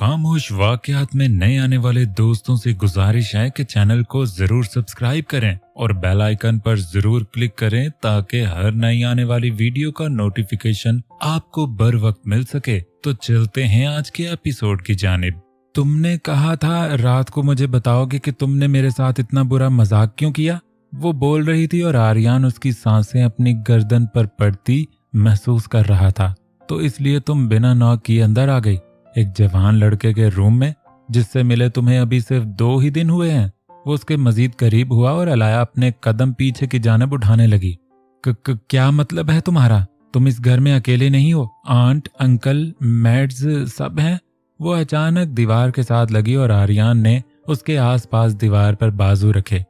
खामोश वाकयात में नए आने वाले दोस्तों से गुजारिश है कि चैनल को जरूर सब्सक्राइब करें और बेल आइकन पर जरूर क्लिक करें ताकि हर नई आने वाली वीडियो का नोटिफिकेशन आपको बर वक्त मिल सके। तो चलते हैं आज के एपिसोड की जानिब। तुमने कहा था रात को मुझे बताओगे कि तुमने मेरे साथ इतना बुरा मजाक क्यों किया। वो बोल रही थी और आर्यन उसकी सांसें अपनी गर्दन पर पड़ती महसूस कर रहा था। तो इसलिए तुम बिना नॉक किए अंदर आ गई एक जवान लड़के के रूम में जिससे मिले तुम्हें अभी सिर्फ 2 ही दिन हुए हैं। वो उसके मजीद करीब हुआ और अलाया अपने कदम पीछे की जानिब उठाने लगी। क्या मतलब है तुम्हारा? तुम इस घर में अकेले नहीं हो, आंट अंकल मैड्स सब हैं। वो अचानक दीवार के साथ लगी और आर्यन ने उसके आसपास दीवार पर बाजू रखे।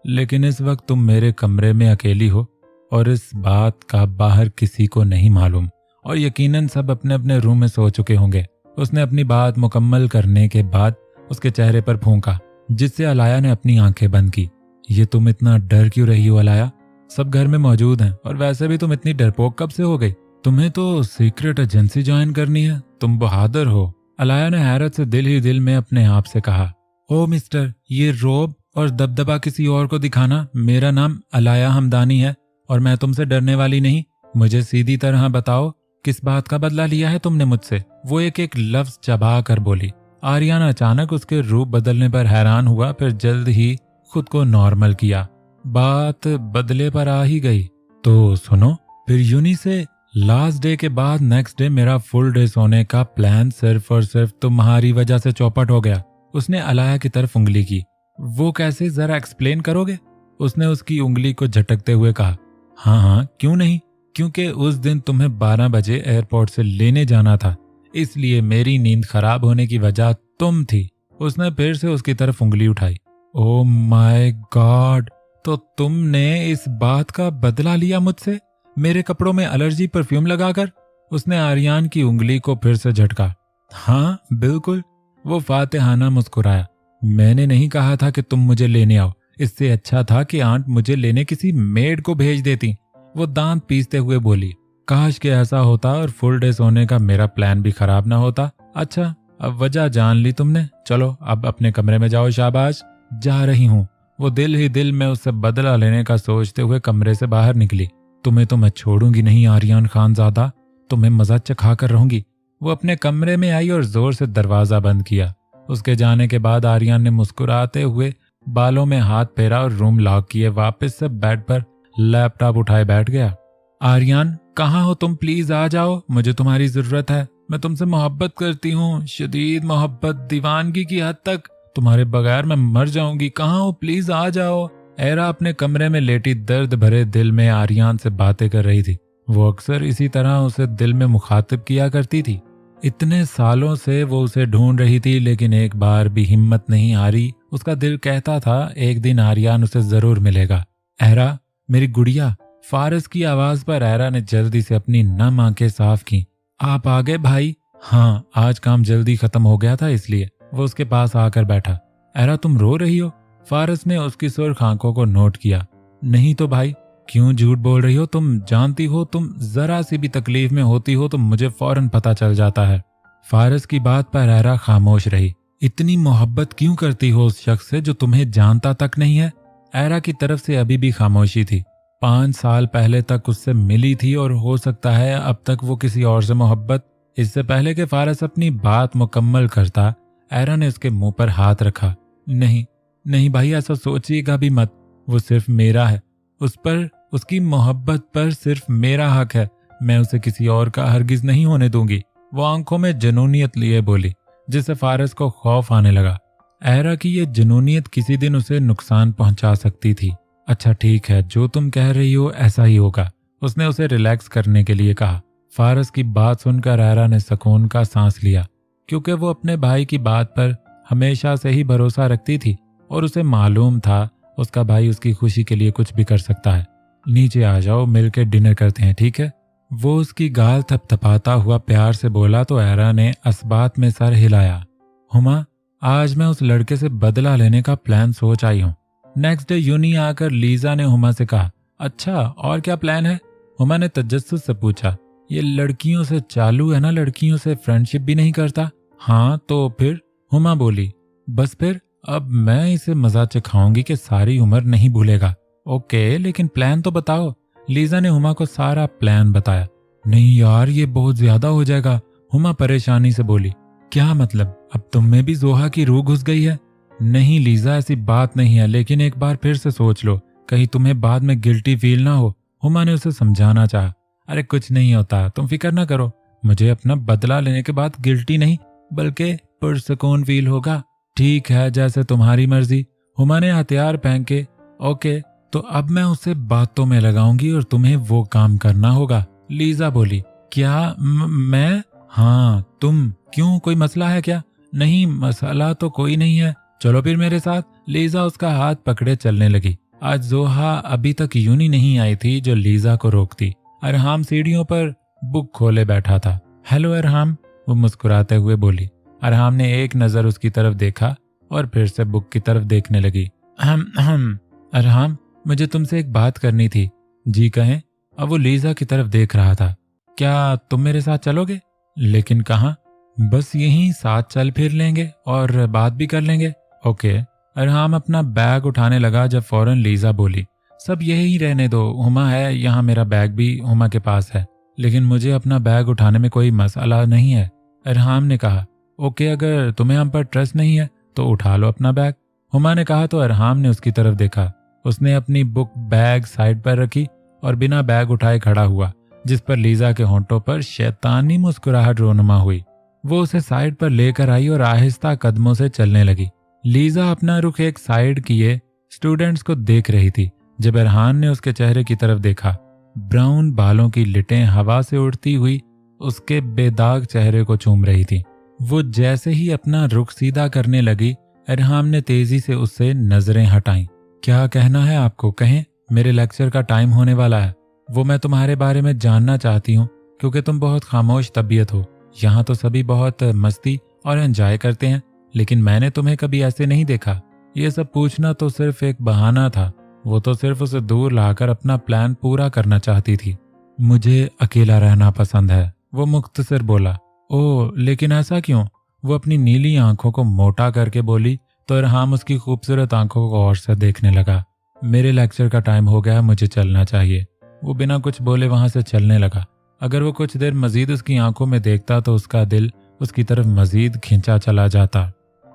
लेकिन इस वक्त तुम मेरे कमरे में अकेली हो और इस बात का बाहर किसी को नहीं मालूम और यकीनन सब अपने अपने रूम में सो चुके होंगे। उसने अपनी बात मुकम्मल करने के बाद उसके चेहरे पर फूंका जिससे अलाया ने अपनी आंखें बंद की। ये तुम इतना डर क्यों रही हो अलाया? सब घर में मौजूद हैं और वैसे भी तुम इतनी डरपोक कब से हो गई? तुम्हें तो सीक्रेट एजेंसी ज्वाइन करनी है। तुम बहादुर हो। अलाया ने हैरत से दिल ही दिल में अपने आप से कहा। ओ मिस्टर, ये रोब और दबदबा किसी और को दिखाना। मेरा नाम अलाया हमदानी है और मैं तुमसे डरने वाली नहीं। मुझे सीधी तरह बताओ किस बात का बदला लिया है तुमने मुझसे? वो एक एक लफ्ज चबा कर बोली। आर्यन अचानक उसके रूप बदलने पर हैरान हुआ, फिर जल्द ही खुद को नॉर्मल किया। बात बदले पर आ ही गई। तो सुनो, फिर यूनी से लास्ट डे के बाद नेक्स्ट डे मेरा फुल डे सोने का प्लान सिर्फ और सिर्फ तुम्हारी वजह से चौपट हो गया। उसने अलाया की तरफ उंगली की। वो कैसे, जरा एक्सप्लेन करोगे? उसने उसकी उंगली को झटकते हुए कहा। हाँ, क्यों नहीं, क्योंकि उस दिन तुम्हें 12 बजे एयरपोर्ट से लेने जाना था, इसलिए मेरी नींद खराब होने की वजह तुम थी। उसने फिर से उसकी तरफ उंगली उठाई। ओ माय गॉड, तो तुमने इस बात का बदला लिया मुझसे, मेरे कपड़ों में एलर्जी परफ्यूम लगाकर? उसने आर्यन की उंगली को फिर से झटका। हाँ बिल्कुल, वो फातिहाना मुस्कुराया। मैंने नहीं कहा था कि तुम मुझे लेने आओ। इससे अच्छा था कि आंट मुझे लेने किसी मेड को भेज देती। वो दांत पीसते हुए बोली। काश कि ऐसा होता और फुल डे सोने का मेरा प्लान भी खराब ना होता। अच्छा, अब वजह जान ली तुमने। चलो अब अपने कमरे में जाओ। शाबाश, जा रही हूँ। वो दिल ही दिल में उससे बदला लेने का सोचते हुए कमरे से बाहर निकली। तुम्हें तो मैं छोड़ूंगी नहीं आर्यन खानजादा, तुम्हें मजा चखा कर रहूंगी। वो अपने कमरे में आई और जोर से दरवाजा बंद किया। उसके जाने के बाद आर्यन ने मुस्कुराते हुए बालों में हाथ फेरा और रूम लॉक किए वापस से बेड पर लैपटॉप उठाए बैठ गया। आर्यन, कहाँ हो तुम? प्लीज आ जाओ, मुझे तुम्हारी जरूरत है। मैं तुमसे मोहब्बत करती हूँ, शदीद मोहब्बत, दीवानगी की हद तक। तुम्हारे बगैर मैं मर जाऊंगी। कहाँ हो? प्लीज आ जाओ। एरा अपने कमरे में लेटी दर्द भरे दिल में आर्यन से बातें कर रही थी। वो अक्सर इसी तरह उसे दिल में मुखातिब किया करती थी। इतने सालों से वो उसे ढूंढ रही थी लेकिन एक बार भी हिम्मत नहीं हारी। उसका दिल कहता था एक दिन आर्यन उसे जरूर मिलेगा। एरा, मेरी गुड़िया। फारस की आवाज पर एरा ने जल्दी से अपनी नम आंखें साफ की। आप आ गए भाई? हाँ, आज काम जल्दी खत्म हो गया था इसलिए। वो उसके पास आकर बैठा। एरा, तुम रो रही हो? फारस ने उसकी सुर्ख आंखों को नोट किया। नहीं तो भाई, क्यों झूठ बोल रही हो? तुम जानती हो तुम जरा सी भी तकलीफ में होती हो तो मुझे फौरन पता चल जाता है। फारस की बात पर एरा खामोश रही। इतनी मोहब्बत क्यों करती हो उस शख्स से जो तुम्हें जानता तक नहीं है? एरा की तरफ से अभी भी खामोशी थी। 5 साल पहले तक उससे मिली थी और हो सकता है अब तक वो किसी और से मोहब्बत। इससे पहले कि फारस अपनी बात मुकम्मल करता, एरा ने उसके मुंह पर हाथ रखा। नहीं भाई, ऐसा सोचिएगा भी मत। वो सिर्फ मेरा है। उस पर, उसकी मोहब्बत पर सिर्फ मेरा हक है। मैं उसे किसी और का हरगिज नहीं होने दूंगी। वो आंखों में जुनूनियत लिए बोली जिससे फारस को खौफ आने लगा। एरा की ये जुनूनियत किसी दिन उसे नुकसान पहुंचा सकती थी। अच्छा ठीक है, जो तुम कह रही हो ऐसा ही होगा। उसने उसे रिलैक्स करने के लिए कहा। फारस की बात सुनकर एरा ने सुकून का सांस लिया क्योंकि वो अपने भाई की बात पर हमेशा से ही भरोसा रखती थी और उसे मालूम था उसका भाई उसकी खुशी के लिए कुछ भी कर सकता है। नीचे आ जाओ, मिलकर डिनर करते हैं, ठीक है? वो उसकी गाल थपथपाता हुआ प्यार से बोला तो एरा ने असबात में सर हिलाया। हुमा, आज मैं उस लड़के से बदला लेने का प्लान सोच आई हूँ। नेक्स्ट डे यूनी आकर लीजा ने हुमा से कहा। अच्छा, और क्या प्लान है? हुमा ने तजस्सुस से पूछा। ये लड़कियों से चालू है ना, लड़कियों से फ्रेंडशिप भी नहीं करता। हाँ तो फिर? हुमा बोली। बस फिर अब मैं इसे मजा चखाऊंगी कि सारी उम्र नहीं भूलेगा। ओके, लेकिन प्लान तो बताओ। लीजा ने हुमा को सारा प्लान बताया। नहीं यार, ये बहुत ज्यादा हो जाएगा, हुमा परेशानी से बोली। क्या मतलब, अब तुम में भी जोहा की रूह घुस गई है? नहीं लीजा, ऐसी बात नहीं है, लेकिन एक बार फिर से सोच लो, कहीं तुम्हें बाद में गिल्टी फील ना हो। हुमा ने उसे समझाना चाहा। अरे कुछ नहीं होता, तुम फिक्र ना करो। मुझे अपना बदला लेने के बाद गिल्टी नहीं बल्कि पुरसकून फील होगा। ठीक है, जैसे तुम्हारी मर्जी, हुमा ने हथियार फेंक के। ओके, तो अब मैं उसे बातों में लगाऊंगी और तुम्हें वो काम करना होगा, लीजा बोली। क्या मैं? हाँ तुम। क्यों, कोई मसला है क्या? नहीं, मसला तो कोई नहीं है, चलो फिर मेरे साथ। लीजा उसका हाथ पकड़े चलने लगी। आज जोहा अभी तक यूं ही नहीं आई थी जो लीजा को रोकती। अरहाम सीढ़ियों पर बुक खोले बैठा था। हेलो अरहाम, वो मुस्कुराते हुए बोली। अरहाम ने एक नजर उसकी तरफ देखा और फिर से बुक की तरफ देखने लगी। अरहाम, मुझे तुमसे एक बात करनी थी। जी कहें। अब वो लीजा की तरफ देख रहा था। क्या तुम मेरे साथ चलोगे? लेकिन कहाँ? बस यहीं साथ चल फिर लेंगे और बात भी कर लेंगे। ओके। अरहाम अपना बैग उठाने लगा जब फौरन लीजा बोली, सब यही रहने दो, हुमा है यहाँ, मेरा बैग भी हुमा के पास है। लेकिन मुझे अपना बैग उठाने में कोई मसला नहीं है, अरहाम ने कहा। ओके, अगर तुम्हें हम पर ट्रस्ट नहीं है तो उठा लो अपना बैग, हुमा ने कहा। तो अरहाम ने उसकी तरफ देखा। उसने अपनी बुक बैग साइड पर रखी और बिना बैग उठाए खड़ा हुआ, जिस पर लीजा के होंठों पर शैतानी मुस्कुराहट रोनुमा हुई। वो उसे साइड पर लेकर आई और आहिस्ता कदमों से चलने लगी। लीजा अपना रुख एक साइड किए स्टूडेंट्स को देख रही थी जब अरहान ने उसके चेहरे की तरफ देखा। ब्राउन बालों की लिटें हवा से उड़ती हुई उसके बेदाग चेहरे को चूम रही थी। वो जैसे ही अपना रुख सीधा करने लगी, अरहाम ने तेजी से उससे नजरें हटाईं। क्या कहना है आपको, कहें, मेरे लेक्चर का टाइम होने वाला है। वो मैं तुम्हारे बारे में जानना चाहती हूँ क्योंकि तुम बहुत खामोश तबीयत हो। यहाँ तो सभी बहुत मस्ती और एंजॉय करते हैं, लेकिन मैंने तुम्हें कभी ऐसे नहीं देखा। ये सब पूछना तो सिर्फ एक बहाना था। वो तो सिर्फ उसे दूर लाकर अपना प्लान पूरा करना चाहती थी। मुझे अकेला रहना पसंद है, वो मुख्तसर बोला। ओह, लेकिन ऐसा क्यों? वो अपनी नीली आंखों को मोटा करके बोली तो अरहाम उसकी खूबसूरत आंखों को और से देखने लगा। मेरे लेक्चर का टाइम हो गया, मुझे चलना चाहिए। वो बिना कुछ बोले वहां से चलने लगा। अगर वो कुछ देर मजीद उसकी आंखों में देखता तो उसका दिल उसकी तरफ मजीद खिंचा चला जाता।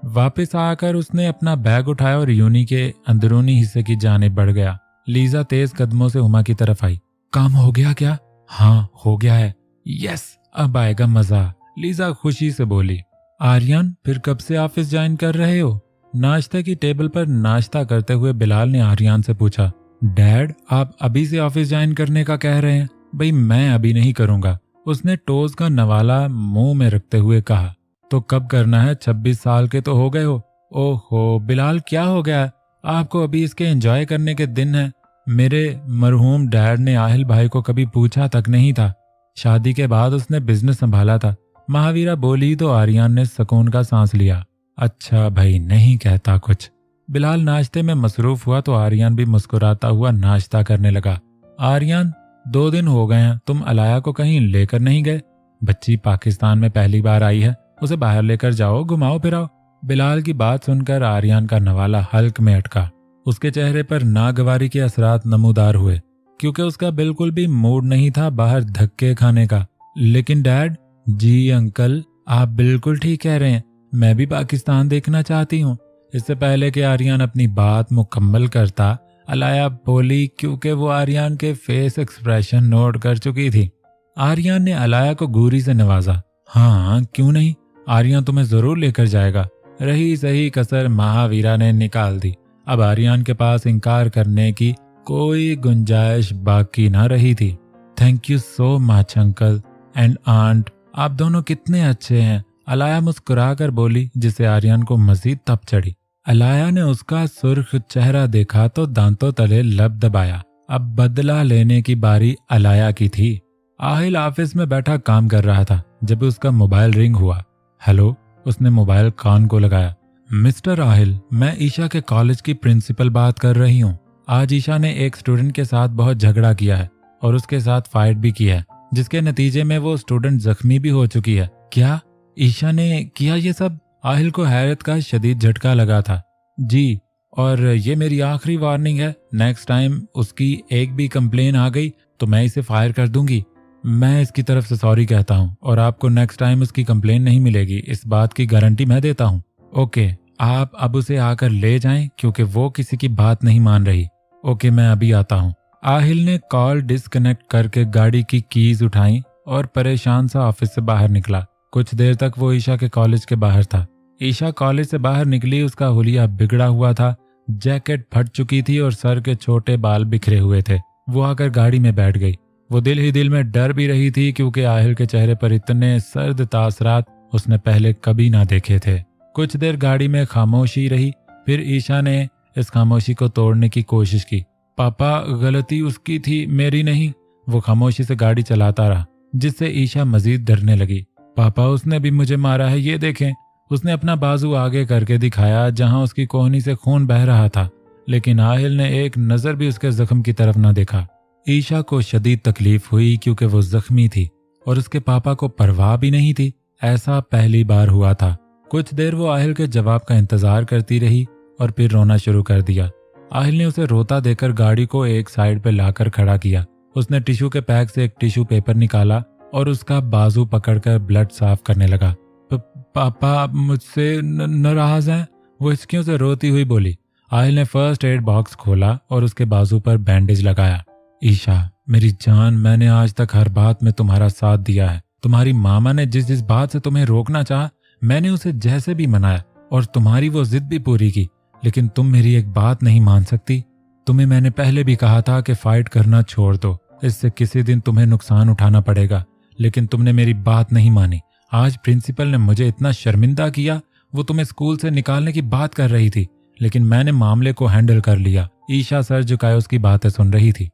वापस आकर उसने अपना बैग उठाया और यूनी के अंदरूनी हिस्से की जानिब बढ़ गया। लीजा तेज कदमों से हुमा की तरफ आई। काम हो गया क्या? हाँ हो गया है। यस, अब आएगा मजा, लीजा खुशी से बोली। आर्यन, फिर कब से ऑफिस ज्वाइन कर रहे हो? नाश्ते की टेबल पर नाश्ता करते हुए बिलाल ने आर्यन से पूछा। डैड, आप अभी से ऑफिस ज्वाइन करने का कह रहे हैं? भाई मैं अभी नहीं करूंगा, उसने टोस्ट का नवाला मुंह में रखते हुए कहा। तो कब करना है? 26 साल के तो हो गए हो। ओहो बिलाल, क्या हो गया? आपको अभी इसके एंजॉय करने के दिन है। मेरे मरहूम डैड ने आहिल भाई को कभी पूछा तक नहीं था। शादी के बाद उसने बिजनेस संभाला था, महावीरा बोली तो आर्यन ने सुकून का सांस लिया। अच्छा भाई, नहीं कहता कुछ। बिलाल नाश्ते में मसरूफ हुआ तो आर्यन भी मुस्कुराता हुआ नाश्ता करने लगा। आर्यन, 2 दिन हो गए हैं, तुम अलाया को कहीं लेकर नहीं गए? बच्ची पाकिस्तान में पहली बार आई है, उसे बाहर लेकर जाओ, घुमाओ फिराओ। बिलाल की बात सुनकर आर्यन का नवाला हल्क में अटका। उसके चेहरे पर नागवारी के असरात नमूदार हुए क्योंकि उसका बिल्कुल भी मूड नहीं था बाहर धक्के खाने का। लेकिन डैड। जी अंकल, आप बिल्कुल ठीक कह रहे हैं, मैं भी पाकिस्तान देखना चाहती हूँ। इससे पहले कि आर्यन अपनी बात मुकम्मल करता, अलाया बोली क्योंकि वो आर्यन के फेस एक्सप्रेशन नोट कर चुकी थी। आर्यन ने अलाया को घूरी से नवाजा। हाँ क्यों नहीं, आर्यन तुम्हें जरूर लेकर जाएगा। रही सही कसर महावीरा ने निकाल दी। अब आर्यन के पास इनकार करने की कोई गुंजाइश बाकी ना रही थी। Thank you so much uncle and aunt, आप दोनों कितने अच्छे हैं, अलाया मुस्कुराकर बोली, जिसे आर्यन को मजीद तप चढ़ी। अलाया ने उसका सुर्ख चेहरा देखा तो दांतों तले लब दबाया। अब बदला लेने की बारी अलाया की थी। आहिल ऑफिस में बैठा काम कर रहा था जब उसका मोबाइल रिंग हुआ। हेलो, उसने मोबाइल कान को लगाया। मिस्टर आहिल, मैं ईशा के कॉलेज की प्रिंसिपल बात कर रही हूँ। आज ईशा ने एक स्टूडेंट के साथ बहुत झगड़ा किया है और उसके साथ फाइट भी की है, जिसके नतीजे में वो स्टूडेंट जख्मी भी हो चुकी है। क्या? ईशा ने किया ये सब? आहिल को हैरत का शदीद झटका लगा था। जी, और ये मेरी आखिरी वार्निंग है। नेक्स्ट टाइम उसकी एक भी कंप्लेन आ गई तो मैं इसे फायर कर दूंगी। मैं इसकी तरफ से सॉरी कहता हूँ और आपको नेक्स्ट टाइम उसकी कंप्लेन नहीं मिलेगी, इस बात की गारंटी मैं देता हूँ। ओके, आप अब उसे आकर ले जाएं क्योंकि वो किसी की बात नहीं मान रही। ओके, मैं अभी आता हूँ। आहिल ने कॉल डिस्कनेक्ट करके गाड़ी की कीज उठाई और परेशान सा ऑफिस से बाहर निकला। कुछ देर तक वो ईशा के कॉलेज के बाहर था। ईशा कॉलेज से बाहर निकली, उसका हुलिया बिगड़ा हुआ था, जैकेट फट चुकी थी और सर के छोटे बाल बिखरे हुए थे। वो आकर गाड़ी में बैठ गई। वो दिल ही दिल में डर भी रही थी क्योंकि आहिल के चेहरे पर इतने सर्द तासरात उसने पहले कभी ना देखे थे। कुछ देर गाड़ी में खामोशी रही, फिर ईशा ने इस खामोशी को तोड़ने की कोशिश की। पापा, गलती उसकी थी, मेरी नहीं। वो खामोशी से गाड़ी चलाता रहा, जिससे ईशा मजीद डरने लगी। पापा, उसने भी मुझे मारा है, ये देखें। उसने अपना बाजू आगे करके दिखाया जहां उसकी कोहनी से खून बह रहा था, लेकिन आहिल ने एक नजर भी उसके जख्म की तरफ न देखा। ईशा को शदीद तकलीफ हुई क्योंकि वो जख्मी थी और उसके पापा को परवाह भी नहीं थी। ऐसा पहली बार हुआ था। कुछ देर वो आहिल के जवाब का इंतजार करती रही और फिर रोना शुरू कर दिया। आहिल ने उसे रोता देकर गाड़ी को एक साइड पे लाकर खड़ा किया। उसने टिश्यू के पैक से एक टिश्यू पेपर निकाला और उसका बाजू पकड़कर ब्लड साफ करने लगा। पापा, आप मुझसे नाराज हैं? वो हिचकियों से रोती हुई बोली। आहिल ने फर्स्ट एड बॉक्स खोला और उसके बाजू पर बैंडेज लगाया। ईशा, मेरी जान, मैंने आज तक हर बात में तुम्हारा साथ दिया है। तुम्हारी मामा ने जिस जिस बात से तुम्हें रोकना चाहा, मैंने उसे जैसे भी मनाया और तुम्हारी वो जिद भी पूरी की, लेकिन तुम मेरी एक बात नहीं मान सकती। तुम्हें मैंने पहले भी कहा था कि फाइट करना छोड़ दो, इससे किसी दिन तुम्हें नुकसान उठाना पड़ेगा, लेकिन तुमने मेरी बात नहीं मानी। आज प्रिंसिपल ने मुझे इतना शर्मिंदा किया। वो तुम्हें स्कूल से निकालने की बात कर रही थी, लेकिन मैंने मामले को हैंडल कर लिया। ईशा सर झुकाए उसकी बातें सुन रही थी।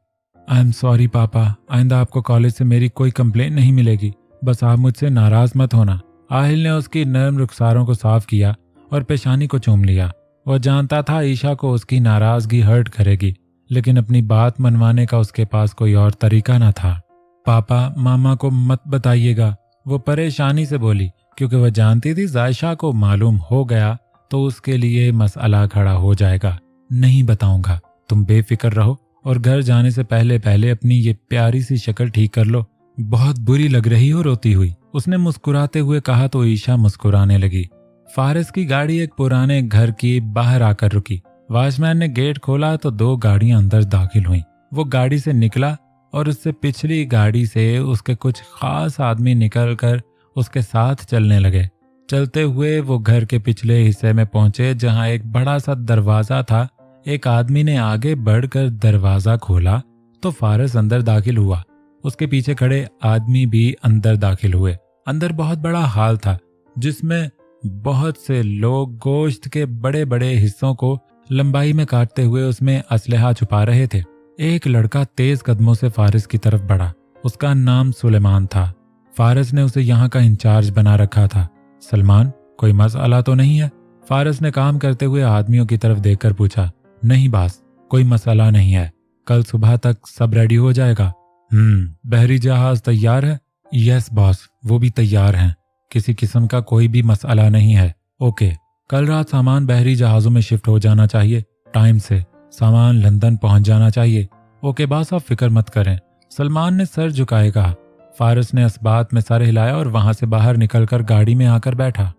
आई एम सॉरी पापा, आइंदा आपको कॉलेज से मेरी कोई कंप्लेंट नहीं मिलेगी, बस आप मुझसे नाराज मत होना। आहिल ने उसकी नर्म रुखसारों को साफ किया और पेशानी को चूम लिया। वह जानता था ईशा को उसकी नाराजगी हर्ट करेगी, लेकिन अपनी बात मनवाने का उसके पास कोई और तरीका न था। पापा, मामा को मत बताइएगा, वो परेशानी से बोली, क्योंकि वह जानती थी जायशा को मालूम हो गया तो उसके लिए मसला खड़ा हो जाएगा। नहीं बताऊंगा, तुम बेफिक्र रहो और घर जाने से पहले पहले अपनी ये प्यारी सी शक्ल ठीक कर लो। बहुत बुरी लग रही हो रोती हुई, उसने मुस्कुराते हुए कहा तो ईशा मुस्कुराने लगी। फारिस की गाड़ी एक पुराने घर की बाहर आकर रुकी। वॉचमैन ने गेट खोला तो 2 गाड़ियां अंदर दाखिल हुईं। वो गाड़ी से निकला और उससे पिछली गाड़ी से उसके कुछ खास आदमी निकलकर उसके साथ चलने लगे। चलते हुए वो घर के पिछले हिस्से में पहुंचे जहां एक बड़ा सा दरवाजा था। एक आदमी ने आगे बढ़कर दरवाजा खोला तो फारिस अंदर दाखिल हुआ। उसके पीछे खड़े आदमी भी अंदर दाखिल हुए। अंदर बहुत बड़ा हाल था जिसमें बहुत से लोग गोश्त के बड़े बड़े हिस्सों को लंबाई में काटते हुए उसमें असलहा छुपा रहे थे। एक लड़का तेज कदमों से फारिस की तरफ बढ़ा। उसका नाम सुलेमान था। फारिस ने उसे यहाँ का इंचार्ज बना रखा था। सलमान, कोई मसला तो नहीं है? फारिस ने काम करते हुए आदमियों की तरफ देखकर पूछा। नहीं बास, कोई मसला नहीं है, कल सुबह तक सब रेडी हो जाएगा। बहरी जहाज तैयार है? यस बॉस, वो भी तैयार हैं, किसी किस्म का कोई भी मसला नहीं है। ओके, कल रात सामान बहरी जहाजों में शिफ्ट हो जाना चाहिए, टाइम से सामान लंदन पहुंच जाना चाहिए। ओके बॉस, आप फिक्र मत करें, सलमान ने सर झुकाए कहा। फारिस ने इस बात में सर हिलाया और वहां से बाहर निकलकर गाड़ी में आकर बैठा।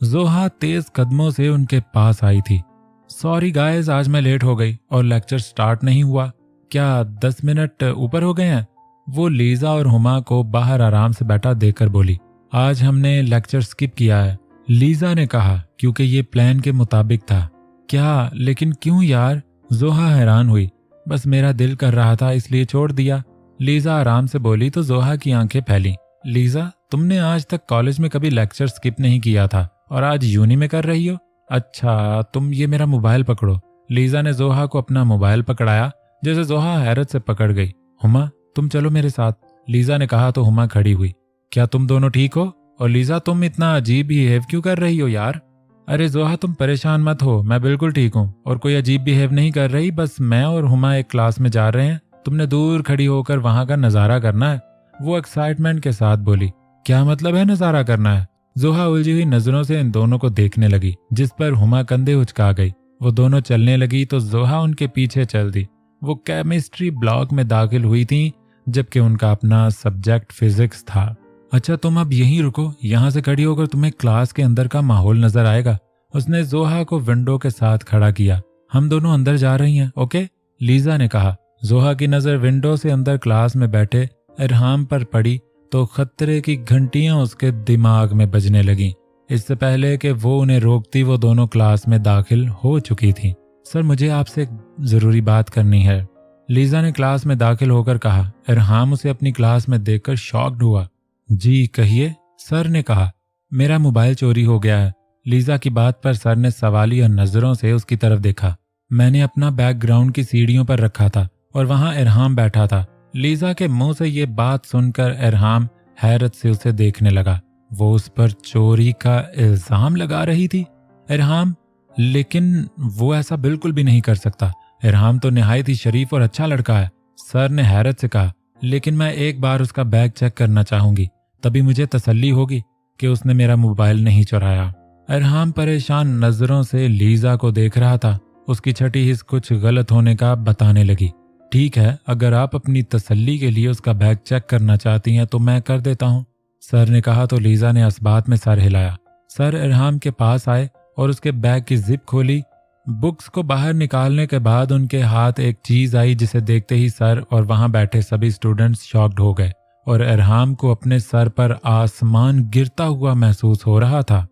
जोहा तेज कदमों से उनके पास आई थी। सॉरी गाइस, आज मैं लेट हो गई और लेक्चर स्टार्ट नहीं हुआ। क्या 10 मिनट ऊपर हो गए हैं? वो लीजा और हुमा को बाहर आराम से बैठा देखकर बोली। आज हमने लेक्चर स्किप किया है, लीजा ने कहा, क्योंकि ये प्लान के मुताबिक था। क्या? लेकिन क्यों यार? जोहा हैरान हुई। बस मेरा दिल कर रहा था इसलिए छोड़ दिया, लीजा आराम से बोली तो जोहा की आंखें फैली। लीजा, तुमने आज तक कॉलेज में कभी लेक्चर स्किप नहीं किया था और आज यूनी में कर रही हो? अच्छा, तुम ये मेरा मोबाइल पकड़ो। लीजा ने जोहा को अपना मोबाइल पकड़ाया, जैसे जोहा हैरत से पकड़ गई। हुमा, तुम चलो मेरे साथ, लीजा ने कहा तो हुमा खड़ी हुई। क्या तुम दोनों ठीक हो? और लीजा, तुम इतना अजीब बिहेव क्यों कर रही हो यार? अरे जोहा, तुम परेशान मत हो, मैं बिल्कुल ठीक हूँ और कोई अजीब बिहेव नहीं कर रही। बस मैं और हुमा एक क्लास में जा रहे हैं, तुमने दूर खड़ी होकर वहां का नजारा करना है, वो एक्साइटमेंट के साथ बोली। क्या मतलब है नजारा करना है? जोहा उलझी हुई नजरों से इन दोनों को देखने लगी, जिस पर हुमा कंधे उचका गई। वो दोनों चलने लगी तो जोहा उनके पीछे चल दी। वो केमिस्ट्री ब्लॉक में दाखिल हुई थी, जबकि उनका अपना सब्जेक्ट फिजिक्स था। अच्छा, तुम अब यहीं रुको, यहाँ से खड़ी होकर तुम्हें क्लास के अंदर का माहौल नजर आएगा। उसने जोहा को विंडो के साथ खड़ा किया। हम दोनों अंदर जा रही हैं, ओके? लीजा ने कहा। जोहा की नजर विंडो से अंदर क्लास में बैठे इरहाम पर पड़ी तो खतरे की घंटियां उसके दिमाग में बजने लगीं। इससे पहले कि वो उन्हें रोकती, वो दोनों क्लास में दाखिल हो चुकी थी। सर, मुझे आपसे एक जरूरी बात करनी है, लीजा ने क्लास में दाखिल होकर कहा। इरहाम उसे अपनी क्लास में देखकर शॉक्ड हुआ। जी कहिए, सर ने कहा। मेरा मोबाइल चोरी हो गया है। लीजा की बात पर सर ने सवालिया नजरों से उसकी तरफ देखा। मैंने अपना बैग ग्राउंड की सीढ़ियों पर रखा था और वहां इरहाम बैठा था। लीजा के मुंह से ये बात सुनकर इरहाम हैरत से उसे देखने लगा। वो उस पर चोरी का इल्जाम लगा रही थी। इरहाम, लेकिन वो ऐसा बिल्कुल भी नहीं कर सकता। इरहाम तो निहायत ही शरीफ और अच्छा लड़का है, सर ने हैरत से कहा। लेकिन मैं एक बार उसका बैग चेक करना चाहूंगी, तभी मुझे तसल्ली होगी कि उसने मेरा मोबाइल नहीं चुराया। इरहाम परेशान नजरों से लीजा को देख रहा था। उसकी छठी हिस्स कुछ गलत होने का बताने लगी। ठीक है, अगर आप अपनी तसल्ली के लिए उसका बैग चेक करना चाहती हैं तो मैं कर देता हूँ, सर ने कहा। तो लीजा ने असबात में सर हिलाया। सर इरहाम के पास आए और उसके बैग की जिप खोली। बुक्स को बाहर निकालने के बाद उनके हाथ एक चीज आई, जिसे देखते ही सर और वहां बैठे सभी स्टूडेंट्स शॉक्ड हो गए और इरहाम को अपने सर पर आसमान गिरता हुआ महसूस हो रहा था।